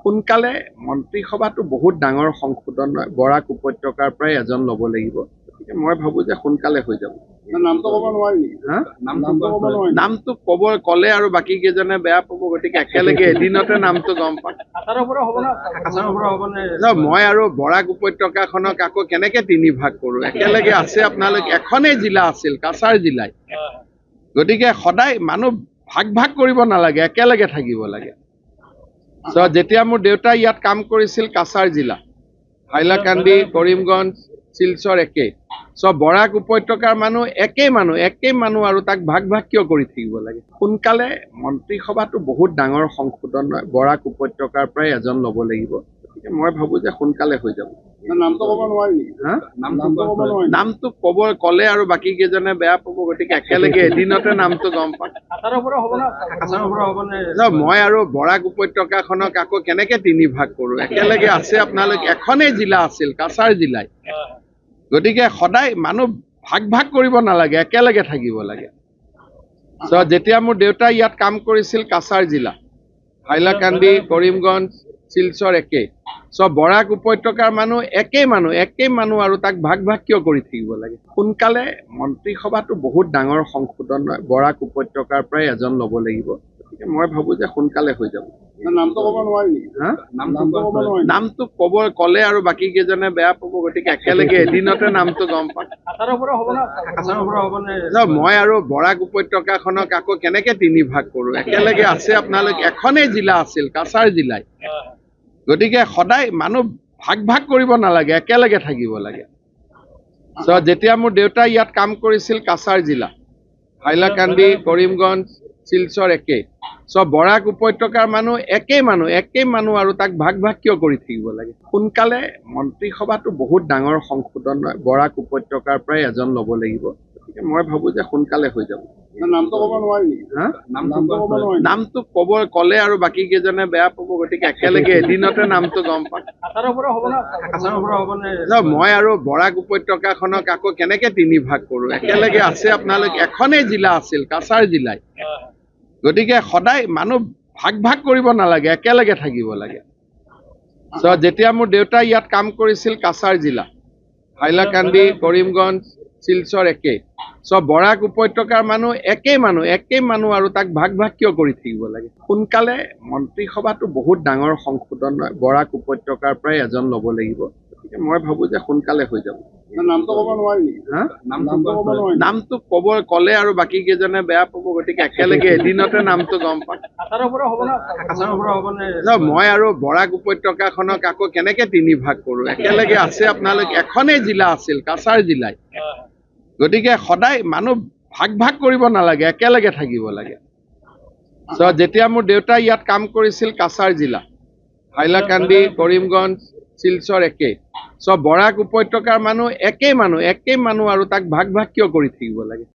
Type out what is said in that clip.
সোনকালে মন্ত্ৰীসভাটো বহুত ডাঙৰ সংশোধন হয় বৰাক উপত্যকাৰ পৰাই এজন ল'ব লাগিব গতিকে মই ভাবো যে সোনকালে হৈ যাব নামটো ক'ব নোৱাৰি হা নামটো ক'লে আৰু বাকী কেজনে বেয়া পাব গতিকে একেলগে এদিনতে নামটো গম পাম মই আৰু বৰাক উপত্যকাখনক আকৌ কেনেকে তিনি ভাগ কৰোঁ একেলগে আছে আপোনালোক এখনেই জিলা আছিল কাছাৰ জিলাই গতিকে সদায় মানুহ ভাগ ভাগ কৰিব নালাগে একেলগে থাকিব লাগে যেতিয়া মোৰ দেউতা ইয়াত কাম কৰিছিল কাছাৰ জিলা হাইলাকান্দি কৰিমগঞ্জ শিলচৰ একেই বৰাক উপত্যকাৰ মানুহ একেই মানুহ আৰু তাক ভাগ ভাগ কিয় কৰি থাকিব লাগে সোনকালে মন্ত্ৰীসভাটো বহুত ডাঙৰ সংশোধন হয় বৰাক উপত্যকাৰ পৰাই এজন ল'ব লাগিব গতিকে মই ভাবো যে সোনকালে হৈ যাব নামটো ক'ব নোৱাৰি নামটো ক'লে আৰু বাকী কেজনে বেয়া পাব গতিকে একেলগে এদিনতে নামটো গম পাম মই আৰু বৰাক উপত্যকাখনক আকৌ কেনেকে তিনি ভাগ কৰোঁ একেলগে আছে আপোনালোক এখনেই জিলা আছিল কাছাৰ জিলাই গতিকে সদায় মানুহ ভাগ ভাগ কৰিব নালাগে একেলগে থাকিব লাগে যেতিয়া মোৰ দেউতা ইয়াত কাম কৰিছিল কাছাৰ জিলা হাইলাকান্দি কৰিমগঞ্জ শিলচৰ একেই বৰাক উপত্যকাৰ মানুহ একেই মানুহ আৰু তাক ভাগ ভাগ কিয় কৰি থাকিব লাগে সোনকালে মন্ত্ৰীসভাটো বহুত ডাঙৰ সংশোধন হয় বৰাক উপত্যকাৰ পৰাই এজন ল'ব লাগিব গতিকে মই ভাবো যে সোনকালে হৈ যাব নামটো ক'ব নোৱাৰি নামটো ক'লে আৰু বাকী কেজনে বেয়া পাব গতিকে একেলগে এদিনতে নামটো গম পাম মই আৰু বৰাক উপত্যকাখনক আকৌ কেনেকে তিনি ভাগ কৰোঁ একেলগে আছে আপোনালোক এখনেই জিলা আছিল কাছাৰ জিলাই গতিকে সদায় মানুহ ভাগ ভাগ কৰিব নালাগে একেলগে থাকিব লাগে যেতিয়া মোৰ দেউতা ইয়াত কাম কৰিছিল কাছাৰ জিলা হাইলাকান্দি কৰিমগঞ্জ শিলচৰ একেই বৰাক উপত্যকাৰ মানুহ একেই মানুহ আৰু তাক ভাগ ভাগ কিয় কৰি থাকিব লাগে সোনকালে মন্ত্ৰীসভাটো বহুত ডাঙৰ সংশোধন হয় বৰাক উপত্যকাৰ পৰাই এজন ল'ব লাগিব গতিকে মই ভাবো যে সোনকালে হৈ যাব নামটো ক'ব নোৱাৰি নামটো ক'লে আৰু বাকী কেজনে বেয়া পাব গতিকে একেলগে এদিনতে নামটো গম পাম মই আৰু বৰাক উপত্যকাখনক আকৌ কেনেকে তিনি ভাগ কৰোঁ একেলগে আছে আপোনালোক এখনেই জিলা আছিল কাছাৰ জিলাই গতিকে সদায় মানুহ ভাগ ভাগ কৰিব নালাগে একেলগে থাকিব লাগে যেতিয়া মোৰ দেউতা ইয়াত কাম কৰিছিল কাছাৰ জিলা হাইলাকান্দি কৰিমগঞ্জ শিলচৰ একেই বৰাক উপত্যকাৰ মানুহ একেই মানুহ আৰু তাক ভাগ ভাগ কিয় কৰি থাকিব লাগে সোনকালে মন্ত্ৰীসভাটো বহুত ডাঙৰ সংশোধন হয় বৰাক উপত্যকাৰ পৰাই এজন ল'ব লাগিব গতিকে মই ভাবো যে সোনকালে হৈ যাব নামটো ক'ব নোৱাৰি নামটো ক'লে আৰু বাকী কেজনে বেয়া পাব গতিকে একেলগে এদিনতে নামটো গম পাম মই আৰু বৰাক উপত্যকাখনক আকৌ কেনেকে তিনি ভাগ কৰোঁ একেলগে আছে আপোনালোক এখনেই জিলা আছিল কাছাৰ জিলাই গতিকে সদায় মানুহ ভাগ ভাগ কৰিব নালাগে একেলগে থাকিব লাগে যেতিয়া মোৰ দেউতা ইয়াত কাম কৰিছিল কাছাৰ জিলা হাইলাকান্দি কৰিমগঞ্জ শিলচৰ একেই বৰাক উপত্যকাৰ মানুহ একেই মানুহ আৰু তাক ভাগ ভাগ কিয় কৰি থাকিব লাগে